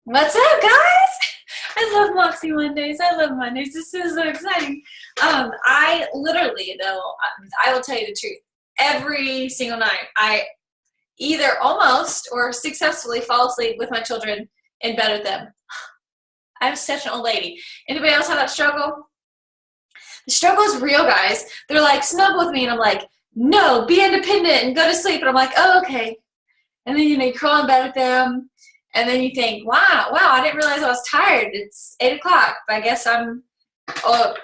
What's up, guys? I love Moxie Mondays. I love Mondays. This is so exciting. I literally, though, I will tell you the truth. Every single night, I either almost or successfully fall asleep with my children in bed with them. I'm such an old lady. Anybody else have that struggle? The struggle is real, guys. They're like, snuggle with me, and I'm like, no, be independent and go to sleep. And I'm like, oh, okay. And then, you crawl in bed with them. And then you think, wow, I didn't realize I was tired. It's 8 o'clock. I guess I'm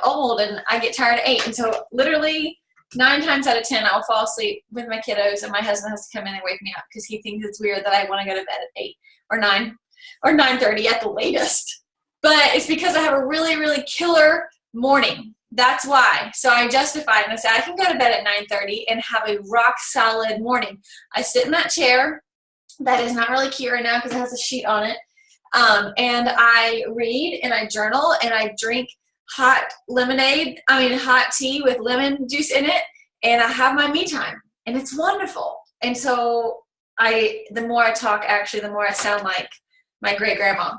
old and I get tired at 8. And so literally 9 times out of 10, I'll fall asleep with my kiddos and my husband has to come in and wake me up because he thinks it's weird that I want to go to bed at 8 or 9 or 9:30 at the latest. But it's because I have a really, really killer morning. That's why. So I justify it and I say I can go to bed at 9:30 and have a rock solid morning. I sit in that chair. That is not really cute right now because it has a sheet on it. And I read and I journal and I drink hot tea with lemon juice in it. And I have my me time and it's wonderful. And so the more I talk, actually, the more I sound like my great grandma.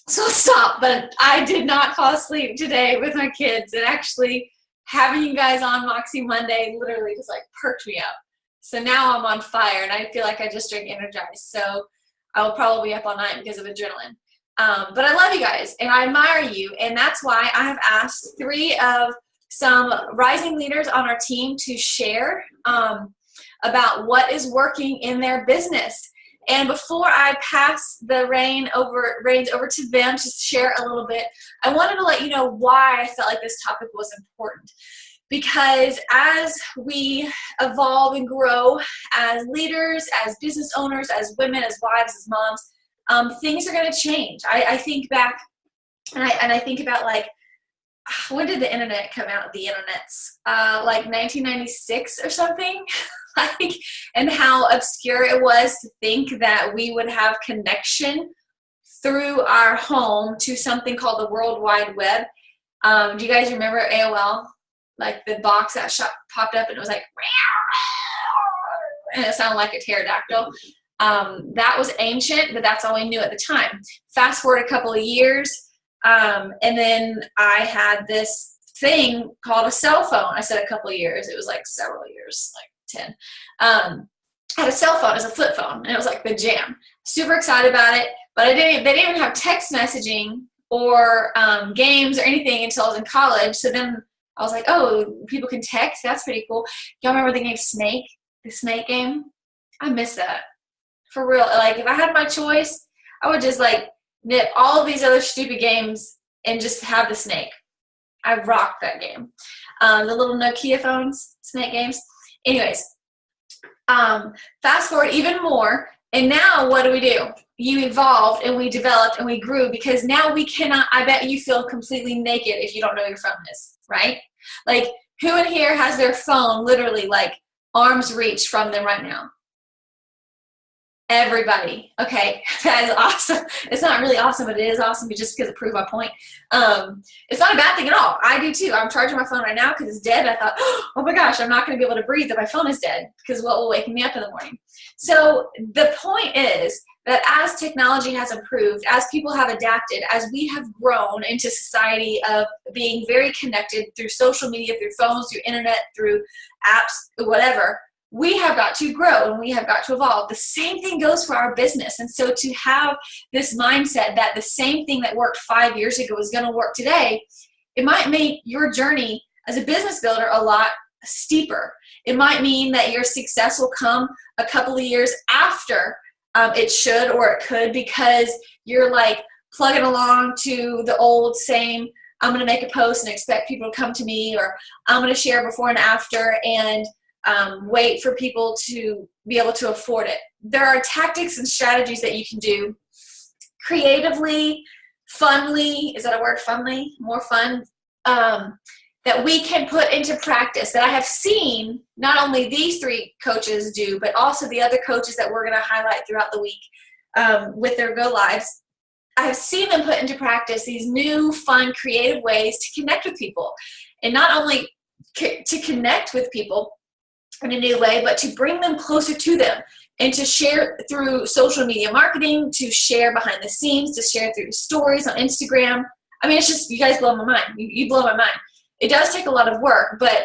So stop. But I did not fall asleep today with my kids, and actually having you guys on Moxie Monday literally just like perked me up. So now I'm on fire, and I feel like I just drank Energized. So I will probably be up all night because of adrenaline. But I love you guys, and I admire you, and that's why I have asked 3 of some rising leaders on our team to share about what is working in their business. And before I pass the reins over to them to share a little bit, I wanted to let you know why I felt like this topic was important. Because as we evolve and grow as leaders, as business owners, as women, as wives, as moms, things are going to change. I think back and I think about, like, when did the internet come out? The internet's like 1996 or something. And how obscure it was to think that we would have connection through our home to something called the World Wide Web. Do you guys remember AOL? Like the box that popped up and it was like, and it sounded like a pterodactyl. That was ancient, but that's all we knew at the time. Fast forward a couple of years, and then I had this thing called a cell phone. I said a couple of years. It was like several years, like 10. I had a cell phone as a flip phone, and it was like the jam. Super excited about it, but they didn't even have text messaging or games or anything until I was in college. So then I was like, oh, people can text? That's pretty cool. Y'all remember the game Snake? The Snake game? I miss that. For real. Like, if I had my choice, I would just, like, nip all of these other stupid games and just have the Snake. I rocked that game. The little Nokia phones, Snake games. Anyways, fast forward even more, and now what do? You evolved, and we developed, and we grew, because now we cannot, I bet you feel completely naked if you don't know your phone is, right? Like, who in here has their phone literally, like, arm's reach from them right now? Everybody. Okay, that is awesome. It's not really awesome, but it is awesome just because it proved my point. It's not a bad thing at all. I do too. I'm charging my phone right now because it's dead. I thought, oh my gosh, I'm not going to be able to breathe if my phone is dead, because what will wake me up in the morning? So the point is that as technology has improved, as people have adapted, as we have grown into society of being very connected through social media, through phones, through internet, through apps, whatever, we have got to grow and we have got to evolve. The same thing goes for our business. And so to have this mindset that the same thing that worked 5 years ago is going to work today, it might make your journey as a business builder a lot steeper. It might mean that your success will come a couple of years after it should, or it could, because you're like plugging along to the old same, I'm going to make a post and expect people to come to me, or I'm going to share before and after and wait for people to be able to afford it. There are tactics and strategies that you can do creatively, funly, is that a word, funly? More fun, that we can put into practice, that I have seen not only these 3 coaches do, but also the other coaches that we're going to highlight throughout the week with their Go Lives. I have seen them put into practice these new, fun, creative ways to connect with people. And not only to connect with people in a new way, but to bring them closer to them and to share through social media marketing, to share behind the scenes, to share through stories on Instagram. I mean, it's just, you guys blow my mind. You blow my mind. It does take a lot of work, but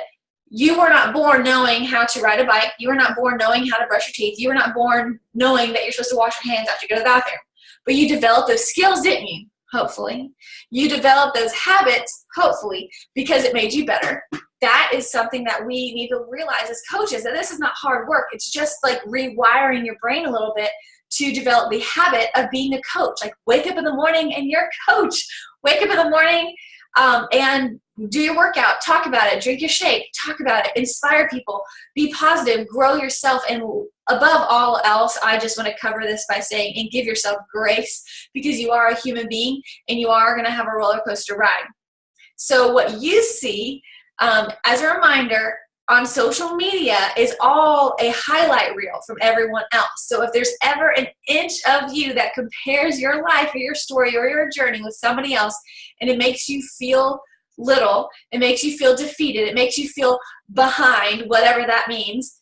you were not born knowing how to ride a bike. You were not born knowing how to brush your teeth. You were not born knowing that you're supposed to wash your hands after you go to the bathroom. But you developed those skills, didn't you? Hopefully. You developed those habits, hopefully, because it made you better. That is something that we need to realize as coaches, that this is not hard work. It's just like rewiring your brain a little bit to develop the habit of being a coach. Like, wake up in the morning and you're a coach. Wake up in the morning and do your workout. Talk about it. Drink your shake. Talk about it. Inspire people. Be positive. Grow yourself. And above all else, I just want to cover this by saying, and give yourself grace, because you are a human being and you are going to have a roller coaster ride. So what you see, as a reminder, on social media is all a highlight reel from everyone else. So if there's ever an inch of you that compares your life or your story or your journey with somebody else, and it makes you feel little, it makes you feel defeated, it makes you feel behind, whatever that means,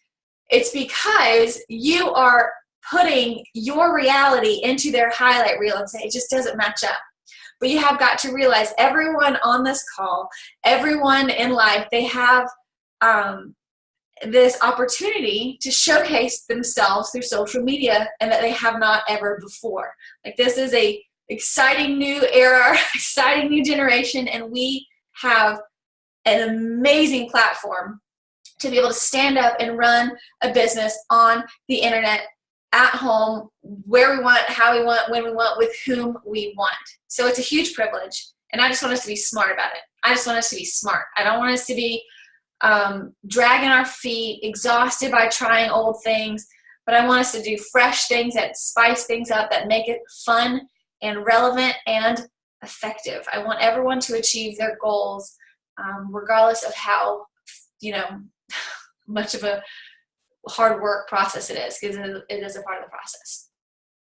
it's because you are putting your reality into their highlight reel and say it just doesn't match up. But you have got to realize everyone on this call, everyone in life, they have this opportunity to showcase themselves through social media, and that they have not ever before. Like, this is a exciting new era, exciting new generation, and we have an amazing platform to be able to stand up and run a business on the internet, at home, where we want, how we want, when we want, with whom we want. So it's a huge privilege, and I just want us to be smart about it. I just want us to be smart. I don't want us to be dragging our feet, exhausted by trying old things, but I want us to do fresh things that spice things up, that make it fun and relevant and effective. I want everyone to achieve their goals, regardless of how, much of a hard work process it is, because it is a part of the process.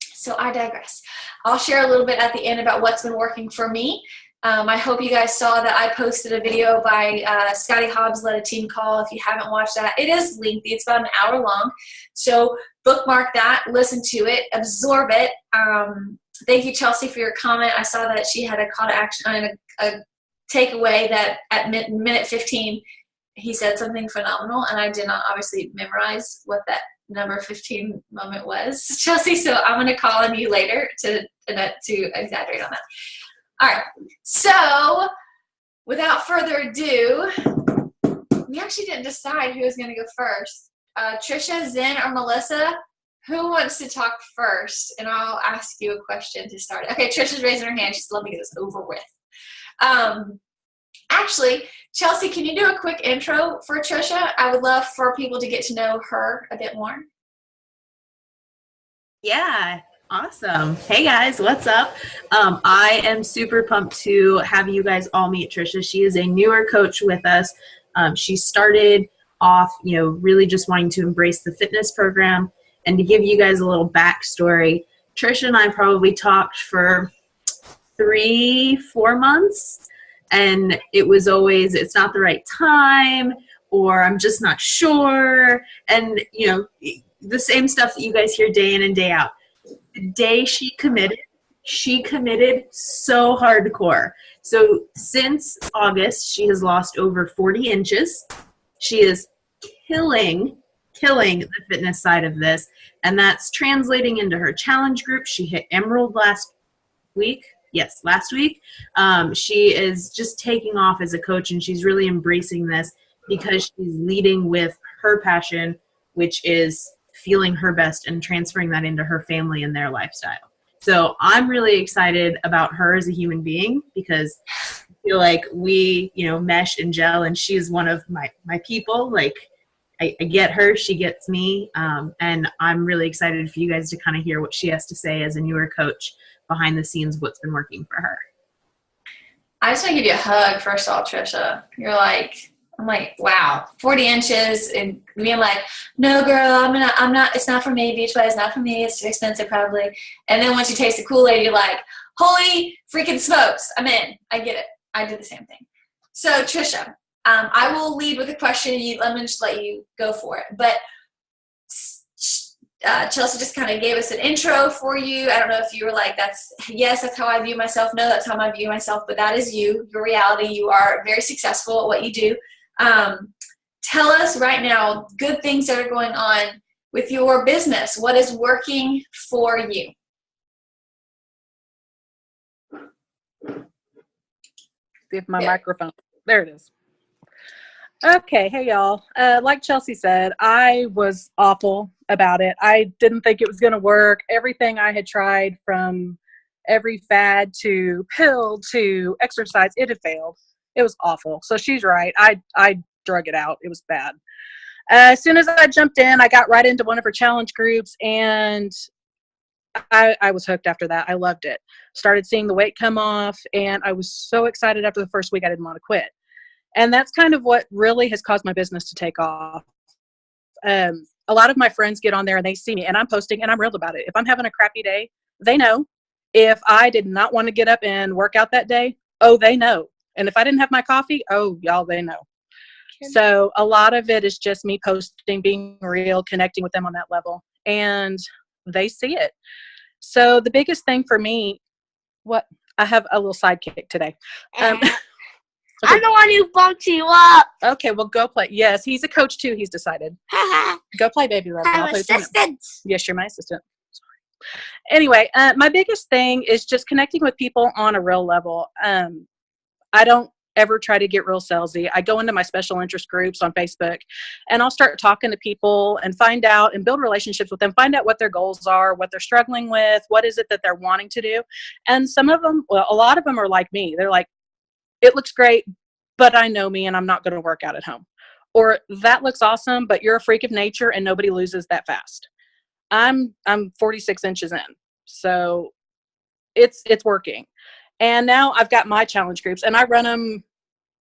So I digress. I'll share a little bit at the end about what's been working for me. I hope you guys saw that I posted a video by Scotty Hobbs Led a Team Call. If you haven't watched that, it is lengthy. It's about an hour long. So bookmark that, listen to it, absorb it. Thank you, Chelsea, for your comment. I saw that she had a call to action and a takeaway that at minute 15, he said something phenomenal, and I did not obviously memorize what that number 15 moment was, Chelsea, so I'm going to call on you later to exaggerate on that. All right, so without further ado, we actually didn't decide who was going to go first. Trisha, Zen, or Melissa, who wants to talk first? And I'll ask you a question to start. Okay, Trisha's raising her hand. She's let me get this over with. Actually, Chelsea, can you do a quick intro for Trisha? I would love for people to get to know her a bit more. Yeah, awesome. Hey guys, what's up? I am super pumped to have you guys all meet Trisha. She is a newer coach with us. She started off, really just wanting to embrace the fitness program. And to give you guys a little backstory, Trisha and I probably talked for 3-4 months. And it was always, it's not the right time, or I'm just not sure. And, the same stuff that you guys hear day in and day out. The day she committed so hardcore. So since August, she has lost over 40 inches. She is killing the fitness side of this. And that's translating into her challenge group. She hit Emerald last week. Yes, last week. She is just taking off as a coach, and she's really embracing this because she's leading with her passion, which is feeling her best and transferring that into her family and their lifestyle. So I'm really excited about her as a human being, because I feel like we, mesh and gel, and she's one of my people. Like, I get her, she gets me, and I'm really excited for you guys to kind of hear what she has to say as a newer coach behind the scenes, what's been working for her. I just want to give you a hug, first of all, Trisha. I'm like, wow, 40 inches, and being like, no, girl, I'm not, it's not for me, Beachbody, it's not for me, it's too expensive probably. And then once you taste the Kool-Aid, you're like, holy freaking smokes, I'm in. I get it. I did the same thing. So Trisha, I will lead with a question. Let me just let you go for it. But Chelsea just kind of gave us an intro for you. I don't know if you were like, that's how I view myself. No, that's how I view myself, but that is you, your reality. You are very successful at what you do. Tell us right now, good things that are going on with your business. What is working for you? See if my microphone, there it is. Okay, hey y'all. Like Chelsea said, I was awful about it. I didn't think it was going to work. Everything I had tried, from every fad to pill to exercise, it had failed. It was awful. So she's right. I drug it out. It was bad. As soon as I jumped in, I got right into one of her challenge groups, and I was hooked after that. I loved it. Started seeing the weight come off, and I was so excited after the first week I didn't want to quit. And that's kind of what really has caused my business to take off. A lot of my friends get on there and they see me, and I'm posting, and I'm real about it. If I'm having a crappy day, they know. If I did not want to get up and work out that day, oh, they know. And if I didn't have my coffee, oh, y'all, they know. So a lot of it is just me posting, being real, connecting with them on that level, and they see it. So the biggest thing for me, I have a little sidekick today. Okay. I'm the one who bumped you up. Okay, well, go play. Yes, he's a coach too. He's decided. Go play, baby love. I'm assistant. Yes, you're my assistant. Sorry. Anyway, my biggest thing is just connecting with people on a real level. I don't ever try to get real salesy. I go into my special interest groups on Facebook, and I'll start talking to people and find out and build relationships with them, find out what their goals are, what they're struggling with, what is it that they're wanting to do. And some of them, well, a lot of them are like me. They're like, it looks great, but I know me and I'm not going to work out at home. Or that looks awesome, but you're a freak of nature and nobody loses that fast. I'm 46 inches in, so it's working. And now I've got my challenge groups, and I run them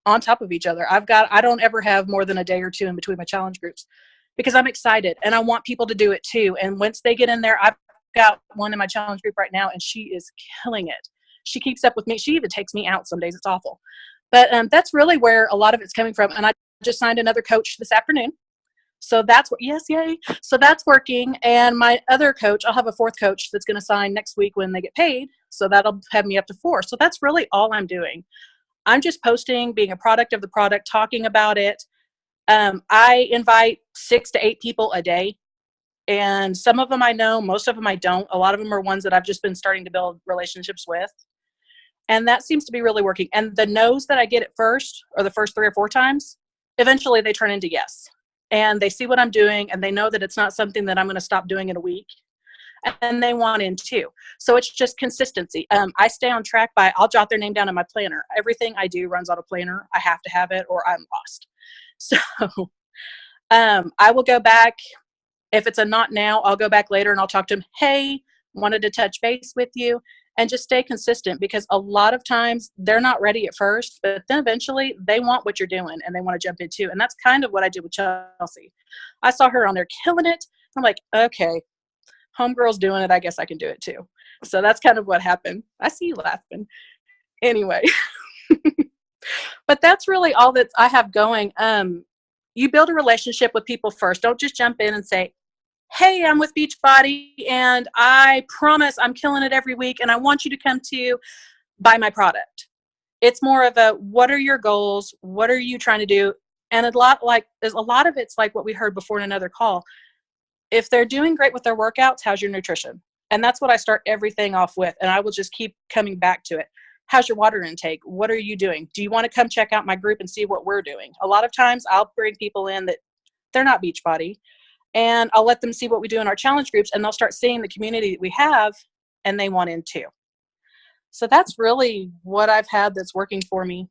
on top of each other. I don't ever have more than a day or two in between my challenge groups, because I'm excited and I want people to do it too. And once they get in there, I've got one in my challenge group right now, and she is killing it. She keeps up with me. She even takes me out some days. It's awful. But that's really where a lot of it's coming from. And I just signed another coach this afternoon. So that's what, yes, yay. So that's working. And my other coach, I'll have a fourth coach that's going to sign next week when they get paid. So that'll have me up to 4. So that's really all I'm doing. I'm just posting, being a product of the product, talking about it. I invite 6 to 8 people a day. And some of them I know, most of them I don't. A lot of them are ones that I've just been starting to build relationships with. And that seems to be really working. And the no's that I get at first, or the first 3 or 4 times, eventually they turn into yes. And they see what I'm doing, and they know that it's not something that I'm going to stop doing in a week. And they want in too. So it's just consistency. I stay on track I'll jot their name down in my planner. Everything I do runs on a planner. I have to have it or I'm lost. So I will go back. If it's a not now, I'll go back later and I'll talk to them. Hey, wanted to touch base with you. And just stay consistent, because a lot of times they're not ready at first, but then eventually they want what you're doing and they want to jump in too. And that's kind of what I did with Chelsea. I saw her on there killing it. I'm like, okay, homegirl's doing it. I guess I can do it too. So that's kind of what happened. I see you laughing. Anyway, but that's really all that I have going. You build a relationship with people first. Don't just jump in and say, hey, I'm with Beachbody and I promise I'm killing it every week and I want you to come to buy my product. It's more of a, what are your goals? What are you trying to do? And a lot of it's like what we heard before in another call. If they're doing great with their workouts, how's your nutrition? And that's what I start everything off with. And I will just keep coming back to it. How's your water intake? What are you doing? Do you want to come check out my group and see what we're doing? A lot of times I'll bring people in that they're not Beachbody, and I'll let them see what we do in our challenge groups, and they'll start seeing the community that we have, and they want in too. So that's really what I've had that's working for me.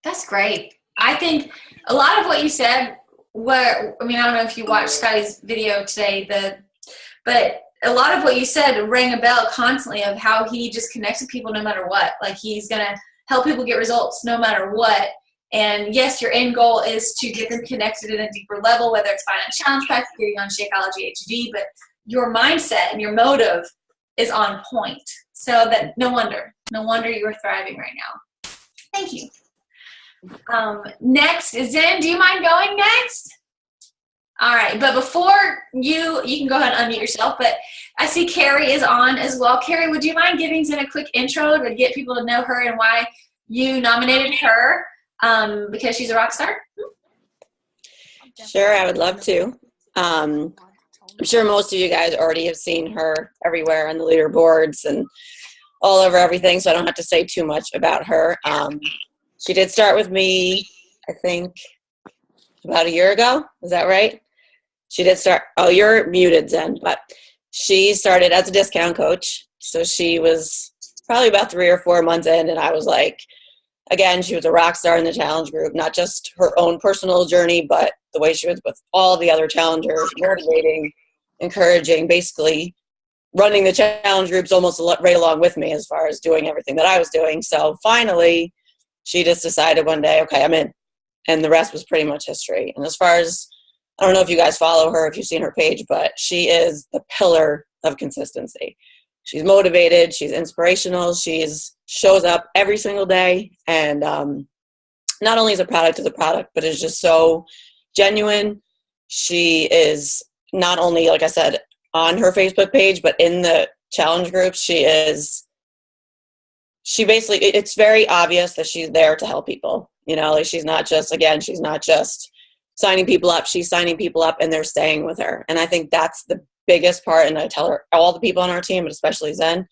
That's great. I think a lot of what you said, I don't know if you watched Scotty's video today, but a lot of what you said rang a bell constantly of how he just connects with people no matter what. Like, he's going to help people get results no matter what. And yes, your end goal is to get them connected at a deeper level, whether it's buying a challenge pack, getting on Shakeology HD, but your mindset and your motive is on point. So that no wonder you're thriving right now. Thank you. Next is Zen. Do you mind going next? All right, but before you can go ahead and unmute yourself, but I see Carrie is on as well. Carrie, would you mind giving Zen a quick intro to get people to know her and why you nominated her because she's a rock star? Sure, I would love to. I'm sure most of you guys already have seen her everywhere on the leaderboards and all over everything, so I don't have to say too much about her. She did start with me, I think, about a year ago. Is that right? She did start. Oh, you're muted, Zen. But she started as a discount coach. So she was probably about 3 or 4 months in, and I was like, again, she was a rock star in the challenge group, not just her own personal journey, but the way she was with all the other challengers, motivating, encouraging, basically running the challenge groups almost right along with me as far as doing everything that I was doing. So finally, she just decided one day, okay, I'm in. And the rest was pretty much history. And as far as, I don't know if you guys follow her, if you've seen her page, but she is the pillar of consistency. She's motivated. She's inspirational. She's shows up every single day. And not only is a product, but is just so genuine. She is not only, like I said, on her Facebook page, but in the challenge group, she basically, it's very obvious that she's there to help people. You know, like she's not just signing people up. She's signing people up and they're staying with her. And I think that's the biggest part. And I tell her, all the people on our team, but especially Zen,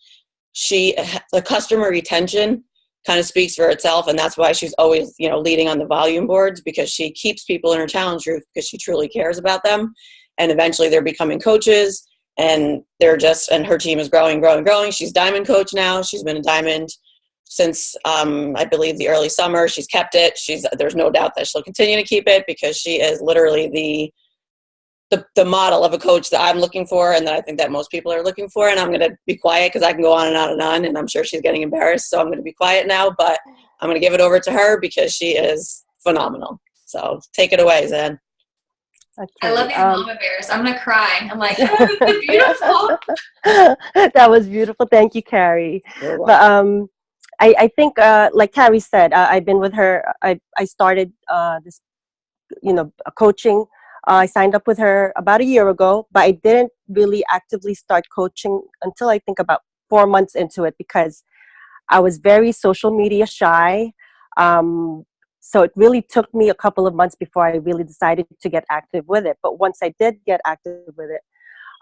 the customer retention kind of speaks for itself. And that's why she's always, leading on the volume boards, because she keeps people in her challenge group because she truly cares about them. And eventually they're becoming coaches and and her team is growing. She's diamond coach now. She's been a diamond since I believe the early summer. She's kept it. There's no doubt that she'll continue to keep it because she is literally the model of a coach that I'm looking for and that I think that most people are looking for. And I'm going to be quiet because I can go on and on and on, and I'm sure she's getting embarrassed. So I'm going to be quiet now, but I'm going to give it over to her because she is phenomenal. So take it away, Zen. Okay. I love your mom embarrassed. I'm going to cry. I'm like, oh, this is beautiful. That was beautiful. Thank you, Carrie. But I think, like Carrie said, I've been with her. I started this, coaching. I signed up with her about a year ago, but I didn't really actively start coaching until I think about 4 months into it because I was very social media shy. So it really took me a couple of months before I really decided to get active with it. But once I did get active with it,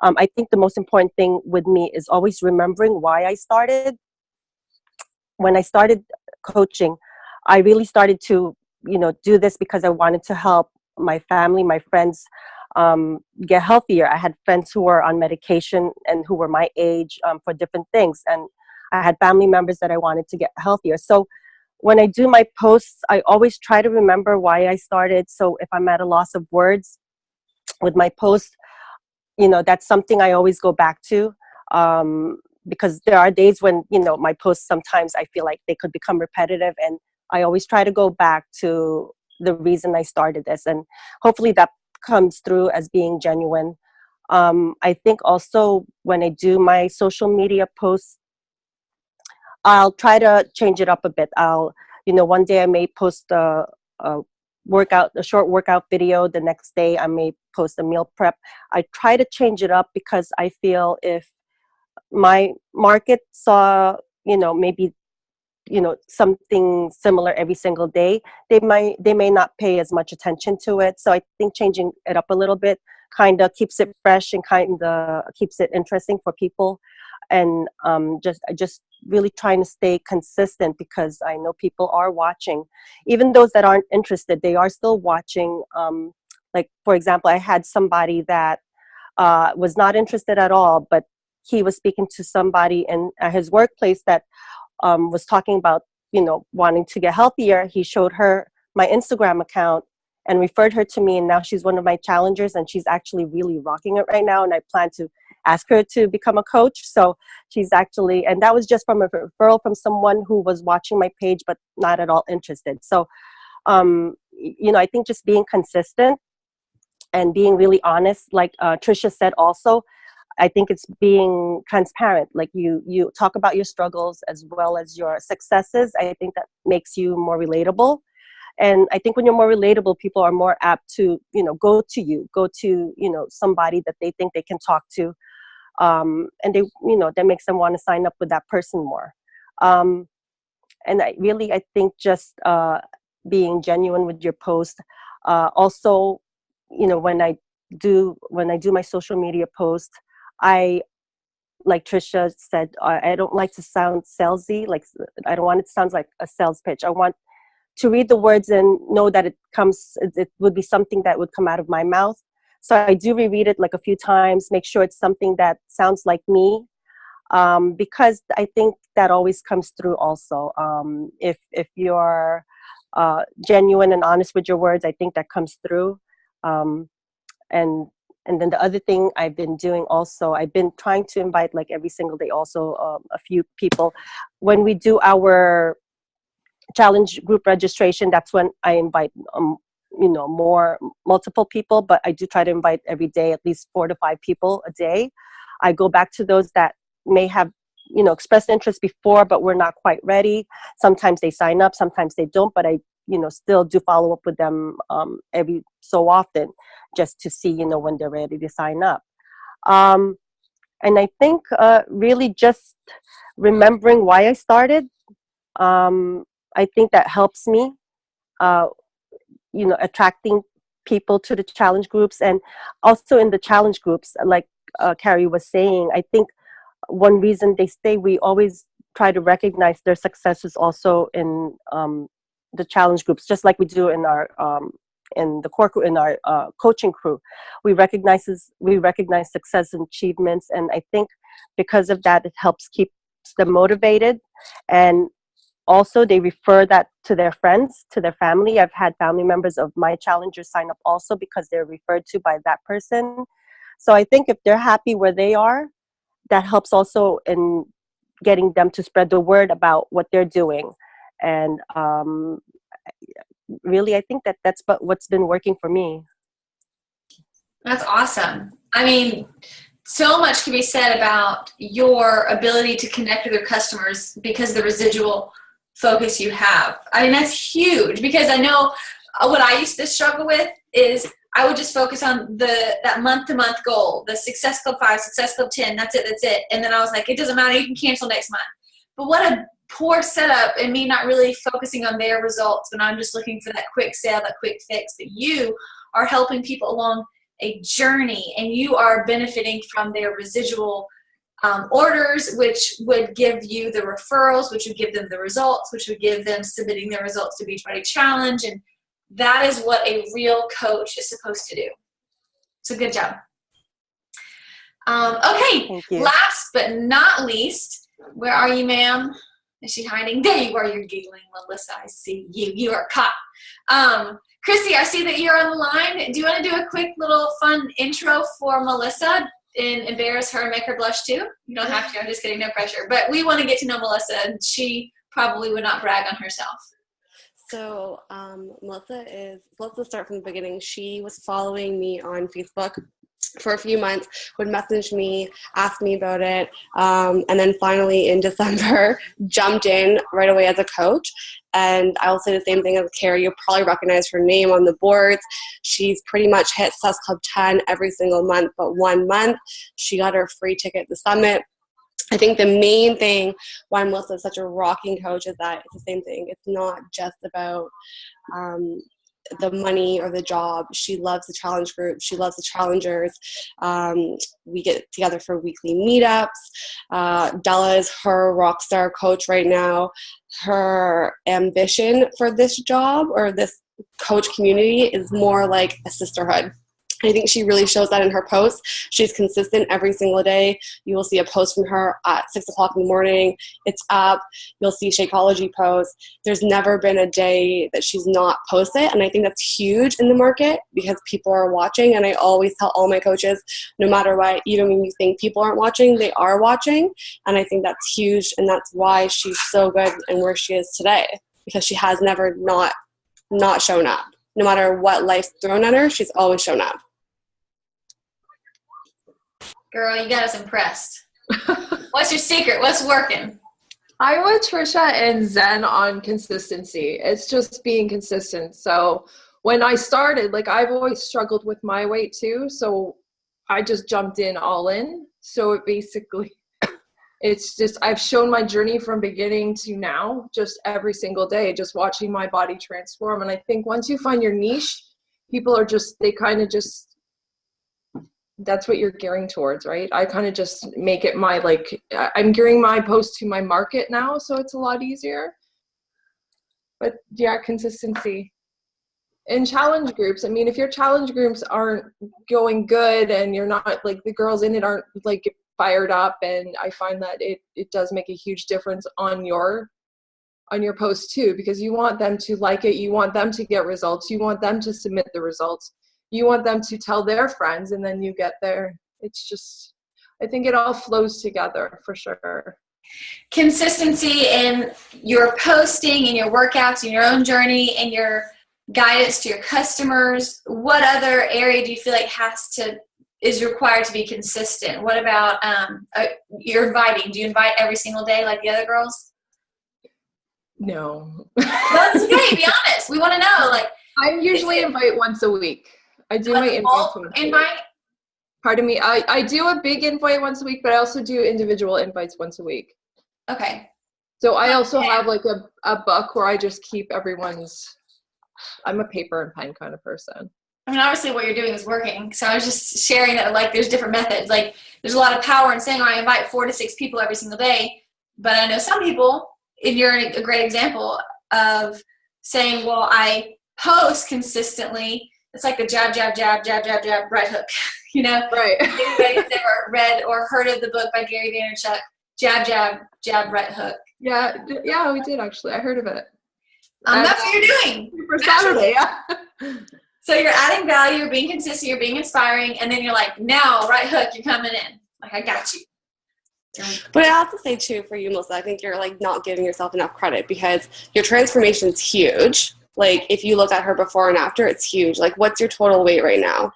I think the most important thing with me is always remembering why I started. When I started coaching, I really started to, do this because I wanted to help my family, my friends get healthier. I had friends who were on medication and who were my age for different things. And I had family members that I wanted to get healthier. So when I do my posts, I always try to remember why I started. So if I'm at a loss of words with my post, that's something I always go back to. Because there are days when, my posts, sometimes I feel like they could become repetitive, and I always try to go back to the reason I started this. And hopefully that comes through as being genuine. I think also when I do my social media posts, I'll try to change it up a bit. One day I may post a short workout video. The next day I may post a meal prep. I try to change it up because I feel if my market saw, maybe, something similar every single day, they may not pay as much attention to it. So I think changing it up a little bit kind of keeps it fresh and kind of keeps it interesting for people. And just really trying to stay consistent because I know people are watching. Even those that aren't interested, they are still watching. Like, for example, I had somebody that was not interested at all, but he was speaking to somebody in his workplace that was talking about, wanting to get healthier. He showed her my Instagram account and referred her to me. And now she's one of my challengers and she's actually really rocking it right now. And I plan to ask her to become a coach. So she's actually, and that was just from a referral from someone who was watching my page, but not at all interested. So, I think just being consistent and being really honest, like Trisha said also, I think it's being transparent. Like you talk about your struggles as well as your successes. I think that makes you more relatable. And I think when you're more relatable, people are more apt to, go to, somebody that they think they can talk to. And that makes them want to sign up with that person more. And I think just being genuine with your post. Also, when I do my social media post, like Trisha said, I don't like to sound salesy. Like, I don't want it to sound like a sales pitch. I want to read the words and know that it would be something that would come out of my mouth. So I do reread it like a few times, make sure it's something that sounds like me, because I think that always comes through also. If you're genuine and honest with your words, I think that comes through. And then the other thing I've been doing also, I've been trying to invite like every single day also a few people. When we do our challenge group registration, that's when I invite multiple people, but I do try to invite every day at least 4 to 5 people a day. I go back to those that may have expressed interest before but we're not quite ready. Sometimes they sign up, sometimes they don't, but I still do follow up with them every so often just to see when they're ready to sign up. And I think really just remembering why I started, I think that helps me, attracting people to the challenge groups. And also in the challenge groups, like Carrie was saying, I think one reason they stay, we always try to recognize their successes also in the challenge groups, just like we do in our coaching crew. We recognize success and achievements, and I think because of that, it helps keep them motivated. And also they refer that to their friends, to their family. I've had family members of my challengers sign up also because they're referred to by that person. So I think if they're happy where they are, that helps also in getting them to spread the word about what they're doing. And really, I think that's what's been working for me. That's awesome. I mean, so much can be said about your ability to connect with your customers because of the residual focus you have. I mean, that's huge, because I know what I used to struggle with is I would just focus on that month-to-month goal, the Success Club 5, Success Club 10, that's it. And then I was like, it doesn't matter, you can cancel next month. But what a poor setup, and me not really focusing on their results when I'm just looking for that quick sale, that quick fix. But you are helping people along a journey, and you are benefiting from their residual orders, which would give you the referrals, which would give them the results, which would give them submitting their results to Beachbody Challenge. And that is what a real coach is supposed to do. So good job. Okay, last but not least, where are you, ma'am? Is she hiding? There you are. You're giggling, Melissa. I see you. You are caught. Christy, I see that you're on the line. Do you want to do a quick little fun intro for Melissa and embarrass her and make her blush too? You don't have to. I'm just kidding. No pressure. But we want to get to know Melissa, and she probably would not brag on herself. So let's start from the beginning. She was following me on Facebook for a few months, would message me, ask me about it, and then finally in December jumped in right away as a coach. And I will say the same thing as Carrie. You'll probably recognize her name on the boards. She's pretty much hit Success Club 10 every single month, but 1 month she got her free ticket to the summit. I think the main thing why Melissa is such a rocking coach is that it's the same thing. It's not just about the money or the job. She loves the challenge group. She loves the challengers. We get together for weekly meetups. Della is her rock star coach right now. Her ambition for this job or this coach community is more like a sisterhood. I think she really shows that in her posts. She's consistent every single day. You will see a post from her at 6 o'clock in the morning. It's up. You'll see Shakeology posts. There's never been a day that she's not posted. And I think that's huge in the market because people are watching. And I always tell all my coaches, no matter what, even when you think people aren't watching, they are watching. And I think that's huge. And that's why she's so good and where she is today, because she has never not shown up. No matter what life's thrown at her, she's always shown up. Girl, you got us impressed. What's your secret? What's working? I'm with Trisha and Zen on consistency. It's just being consistent. So when I started, like I've always struggled with my weight too. So I just jumped in all in. So it basically, it's just, I've shown my journey from beginning to now, just every single day, just watching my body transform. And I think once you find your niche, people are just, they kind of just, that's what you're gearing towards, right? I kind of just make it my, like, I'm gearing my post to my market now, so it's a lot easier. But yeah, consistency. In challenge groups, I mean, if your challenge groups aren't going good and you're not, like, the girls in it aren't, like, fired up, and I find that it does make a huge difference on your post too, because you want them to like it, you want them to get results, you want them to submit the results. You want them to tell their friends, and then you get there. It's just, I think it all flows together for sure. Consistency in your posting and your workouts and your own journey and your guidance to your customers. What other area do you feel like is required to be consistent? What about you're inviting? Do you invite every single day like the other girls? No. That's okay. Be honest. We want to know. Like, I usually invite once a week. I do my invite. Pardon me. I do a big invite once a week, but I also do individual invites once a week. Okay. So I also have like a book where I just keep everyone's. I'm a paper and pen kind of person. I mean, obviously what you're doing is working. So I was just sharing that, like, there's different methods. Like, there's a lot of power in saying, I invite 4 to 6 people every single day. But I know some people, and you're a great example of saying, well, I post consistently. It's like the jab, jab, jab, jab, jab, jab, right hook, you know? Right. Anybody's ever read or heard of the book by Gary Vaynerchuk, jab, jab, jab, right hook? Yeah, we did actually. I heard of it. That's what you're doing. For Saturday, yeah. So you're adding value, you're being consistent, you're being inspiring, and then you're like, now, right hook, you're coming in. Like, I got you. But I have to say too, for you, Melissa, I think you're like not giving yourself enough credit, because your transformation is huge. Like, if you look at her before and after, it's huge. Like, what's your total weight right now?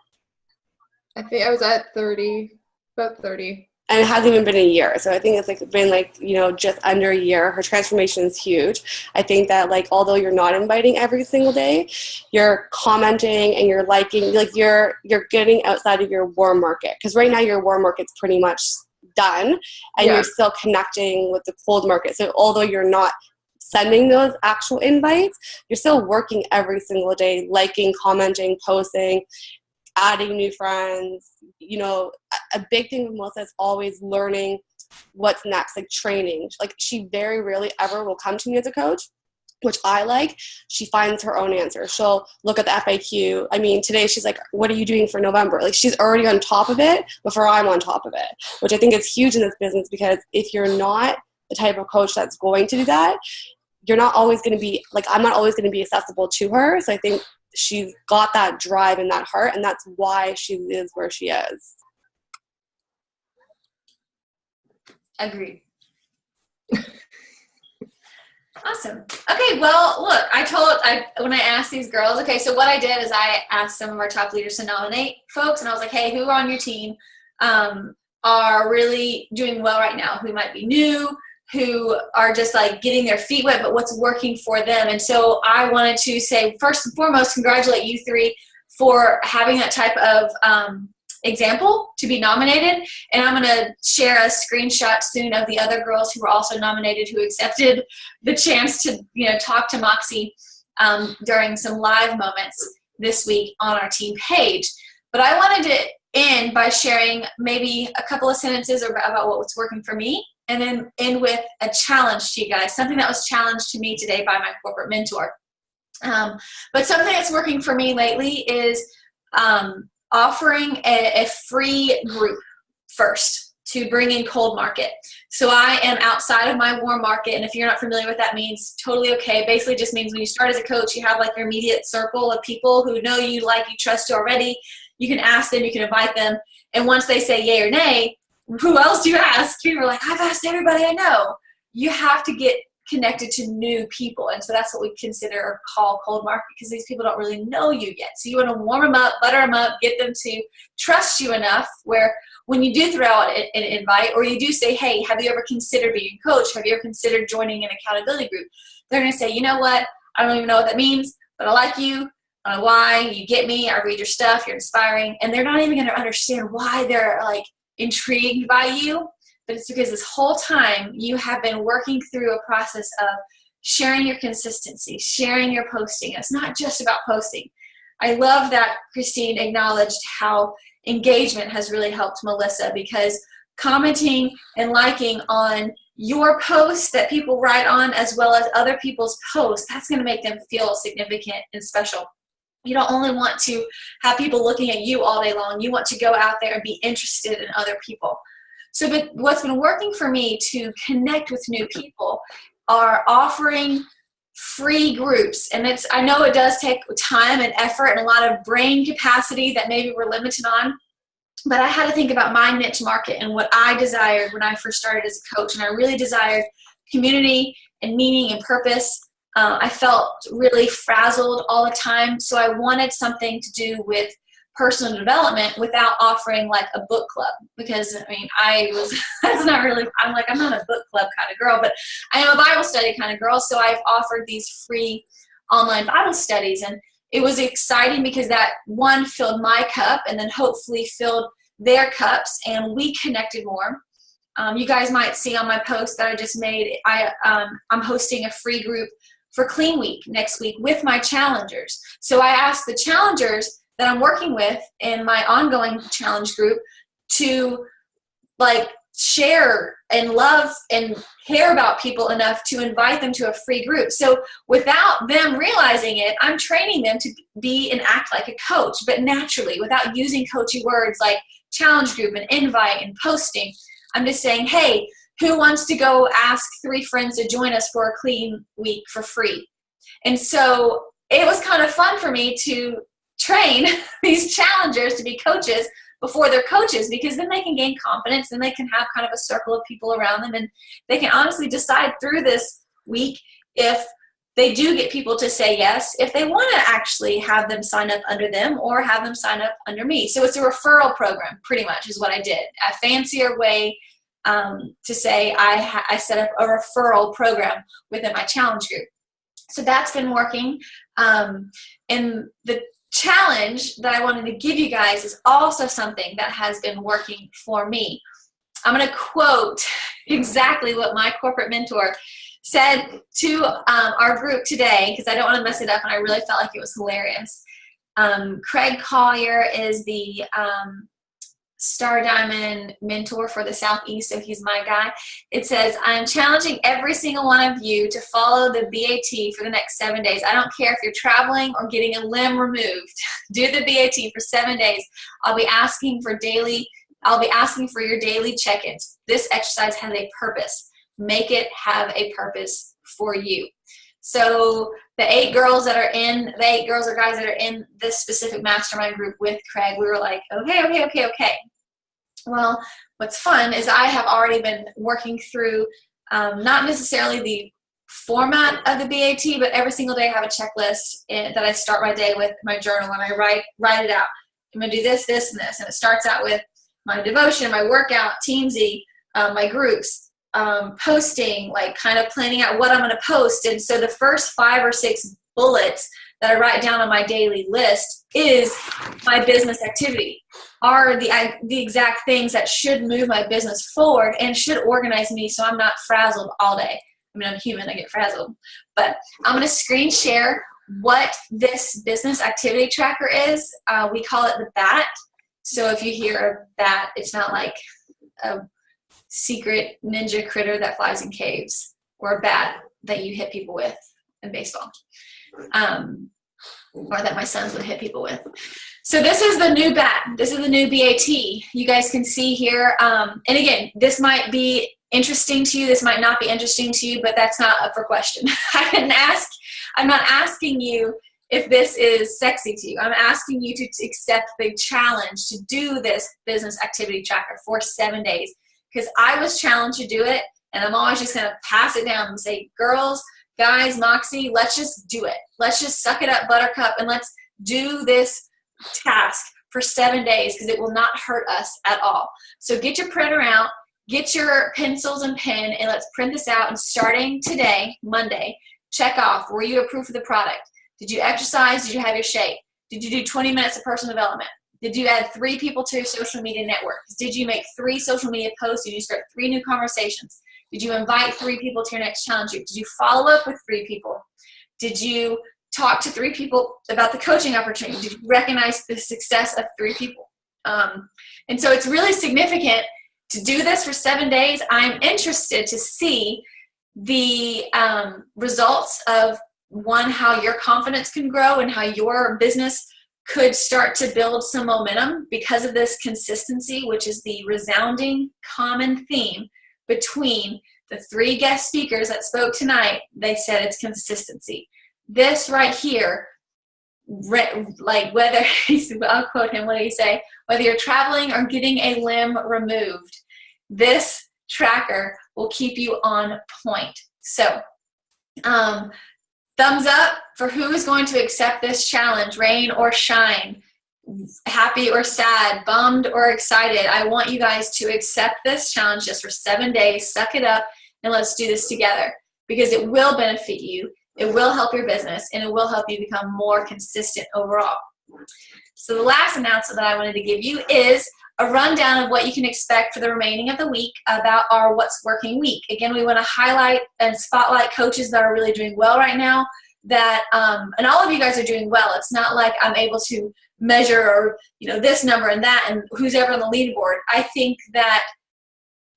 I think I was at about 30. And it hasn't even been a year. So I think it's like been like, you know, just under a year. Her transformation is huge. I think that, like, although you're not inviting every single day, you're commenting and you're liking, like you're getting outside of your warm market. Because right now your warm market's pretty much done, and you're still connecting with the cold market. So although you're not sending those actual invites, you're still working every single day, liking, commenting, posting, adding new friends. You know, a big thing with Melissa is always learning what's next, like training. Like, she very rarely ever will come to me as a coach, which I like. She finds her own answer. She'll look at the FAQ. I mean, today she's like, what are you doing for November? Like, she's already on top of it before I'm on top of it, which I think is huge in this business, because if you're not the type of coach that's going to do that, you're not always going to be, like, I'm not always going to be accessible to her. So I think she's got that drive and that heart, and that's why she is where she is. Agreed. Awesome. Okay, well, look, when I asked these girls, okay, so what I did is I asked some of our top leaders to nominate folks, and I was like, hey, who on your team are really doing well right now, who might be new, who are just like getting their feet wet, but what's working for them. And so I wanted to say, first and foremost, congratulate you 3 for having that type of example to be nominated. And I'm going to share a screenshot soon of the other girls who were also nominated, who accepted the chance to, you know, talk to Moxie during some live moments this week on our team page. But I wanted to end by sharing maybe a couple of sentences about what's working for me, and then end with a challenge to you guys, something that was challenged to me today by my corporate mentor. But something that's working for me lately is offering a free group first to bring in cold market. So I am outside of my warm market, and if you're not familiar with what that means, totally okay. Basically just means when you start as a coach, you have like your immediate circle of people who know you, like you, trust you already. You can ask them, you can invite them, and once they say yay or nay, who else do you ask? People are like, I've asked everybody I know. You have to get connected to new people. And so that's what we consider or call cold market, because these people don't really know you yet. So you want to warm them up, butter them up, get them to trust you enough where when you do throw out an invite, or you do say, hey, have you ever considered being a coach? Have you ever considered joining an accountability group? They're going to say, you know what? I don't even know what that means, but I like you. I don't know why. You get me. I read your stuff. You're inspiring. And they're not even going to understand why they're like intrigued by you. But it's because this whole time you have been working through a process of sharing your consistency, sharing your posting. It's not just about posting. I love that Christine acknowledged how engagement has really helped Melissa, because commenting and liking on your posts that people write on, as well as other people's posts, that's going to make them feel significant and special. You don't only want to have people looking at you all day long. You want to go out there and be interested in other people. So but what's been working for me to connect with new people are offering free groups. And I know it does take time and effort and a lot of brain capacity that maybe we're limited on. But I had to think about my niche market and what I desired when I first started as a coach. And I really desired community and meaning and purpose. I felt really frazzled all the time. So I wanted something to do with personal development without offering like a book club, because I mean, that's not really, I'm not a book club kind of girl, but I am a Bible study kind of girl. So I've offered these free online Bible studies, and it was exciting because that one filled my cup and then hopefully filled their cups, and we connected more. You guys might see on my post that I just made, I'm hosting a free group for Clean Week next week with my challengers. So I asked the challengers that I'm working with in my ongoing challenge group to like share and love and care about people enough to invite them to a free group. So without them realizing it, I'm training them to be and act like a coach, but naturally, without using coachy words like challenge group and invite and posting. I'm just saying, hey, who wants to go ask 3 friends to join us for a Clean Week for free? And so it was kind of fun for me to train these challengers to be coaches before they're coaches, because then they can gain confidence and they can have kind of a circle of people around them, and they can honestly decide through this week if they do get people to say yes, if they want to actually have them sign up under them or have them sign up under me. So it's a referral program, pretty much is what I did. A fancier way to say I set up a referral program within my challenge group. So that's been working. And the challenge that I wanted to give you guys is also something that has been working for me. I'm going to quote exactly what my corporate mentor said to our group today, because I don't want to mess it up, and I really felt like it was hilarious. Craig Collier is the Star Diamond mentor for the Southeast, so he's my guy. It says, I'm challenging every single one of you to follow the BAT for the next 7 days. I don't care if you're traveling or getting a limb removed. Do the BAT for 7 days. I'll be asking for your daily check-ins. This exercise has a purpose. Make it have a purpose for you. So the 8 girls or guys that are in this specific mastermind group with Craig, we were like, okay. Well, what's fun is I have already been working through not necessarily the format of the BAT, but every single day I have a checklist that I start my day with, my journal, and I write it out. I'm going to do this, this, and this. And it starts out with my devotion, my workout, Teamsy, my groups, posting, like kind of planning out what I'm going to post. And so the first 5 or 6 bullets that I write down on my daily list is my business activity, are the exact things that should move my business forward and should organize me so I'm not frazzled all day. I mean, I'm human, I get frazzled. But I'm going to screen share what this business activity tracker is. We call it the BAT. So if you hear a bat, it's not like a secret ninja critter that flies in caves, or a bat that you hit people with in baseball, or that my sons would hit people with. So this is the new BAT. This is the new BAT. You guys can see here. And again, this might be interesting to you. This might not be interesting to you, but that's not up for question. I'm not asking you if this is sexy to you. I'm asking you to accept the challenge to do this business activity tracker for 7 days, because I was challenged to do it, And I'm always just going to pass it down and say, girls, guys, Moxie, let's just do it. Let's just suck it up, Buttercup, and let's do this task for 7 days because it will not hurt us at all. So get your printer out, get your pencils and pen, and let's print this out. And starting today, Monday, check off, were you approved for the product? Did you exercise? Did you have your shake? Did you do 20 minutes of personal development? Did you add 3 people to your social media network? Did you make 3 social media posts? Did you start 3 new conversations? Did you invite 3 people to your next challenge group? Did you follow up with 3 people? Did you talk to 3 people about the coaching opportunity? Did you recognize the success of 3 people? And so it's really significant to do this for 7 days. I'm interested to see the results of, one, how your confidence can grow and how your business could start to build some momentum because of this consistency, which is the resounding common theme between the 3 guest speakers that spoke tonight. They said it's consistency. This right here, like whether, I'll quote him, what did he say? Whether you're traveling or getting a limb removed, this tracker will keep you on point. So, thumbs up for who is going to accept this challenge, rain or shine, happy or sad, bummed or excited. I want you guys to accept this challenge just for 7 days, suck it up, and let's do this together because it will benefit you, it will help your business, and it will help you become more consistent overall. So the last announcement that I wanted to give you is a rundown of what you can expect for the remaining of the week about our What's Working week. Again, we want to highlight and spotlight coaches that are really doing well right now, that and all of you guys are doing well. It's not like I'm able to measure, or this number and that and who's ever on the leaderboard. I think that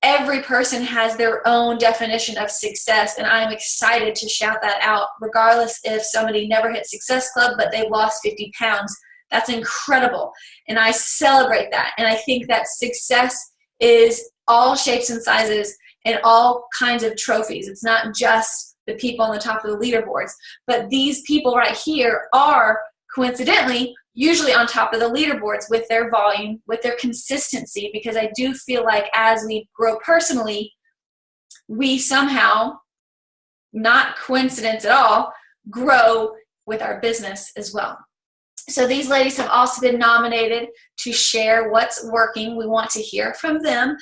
every person has their own definition of success, and I'm excited to shout that out, regardless if somebody never hit Success Club but they lost 50 pounds. That's incredible, and I celebrate that. And I think that success is all shapes and sizes and all kinds of trophies. It's not just the people on the top of the leaderboards, but these people right here are coincidentally usually on top of the leaderboards with their volume, with their consistency, because I do feel like as we grow personally, we somehow, not coincidence at all, grow with our business as well. So these ladies have also been nominated to share what's working. We want to hear from them.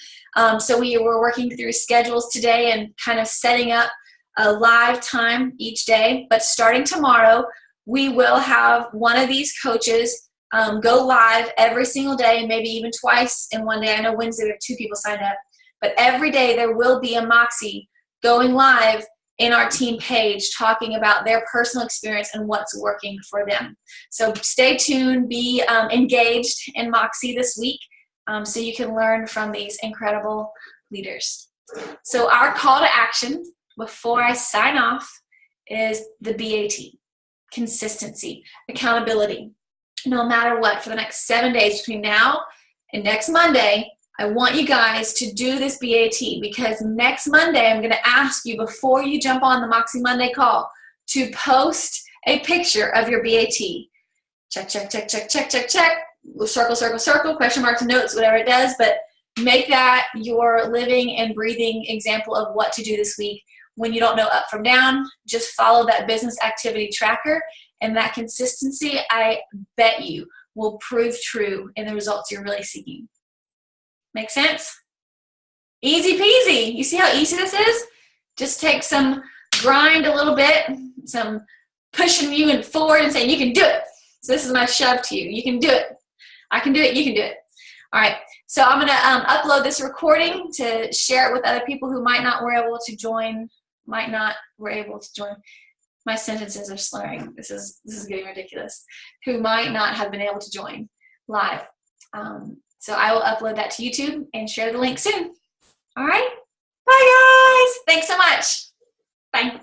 So we were working through schedules today and kind of setting up a live time each day. But starting tomorrow, we will have one of these coaches go live every single day, maybe even twice in one day. I know Wednesday we have 2 people signed up. But every day there will be a Moxie going live in our team page talking about their personal experience and what's working for them. So stay tuned, be engaged in Moxie this week so you can learn from these incredible leaders. So our call to action before I sign off is the BAT, consistency, accountability. No matter what, for the next 7 days between now and next Monday, I want you guys to do this BAT, because next Monday I'm going to ask you, before you jump on the Moxie Monday call, to post a picture of your BAT. Check, check, check, check, check, check, check. Circle, circle, circle, question marks, notes, whatever it does, but make that your living and breathing example of what to do this week. When you don't know up from down, just follow that business activity tracker, and that consistency, I bet you, will prove true in the results you're really seeking. Make sense? Easy peasy. You see how easy this is? Just take some grind a little bit, some pushing you and forward and saying, you can do it. So this is my shove to you. You can do it. I can do it. You can do it. All right. So I'm going to upload this recording to share it with other people who might not were able to join, My sentences are slurring. This is getting ridiculous. Who might not have been able to join live. So I will upload that to YouTube and share the link soon. All right? Bye, guys. Thanks so much. Bye.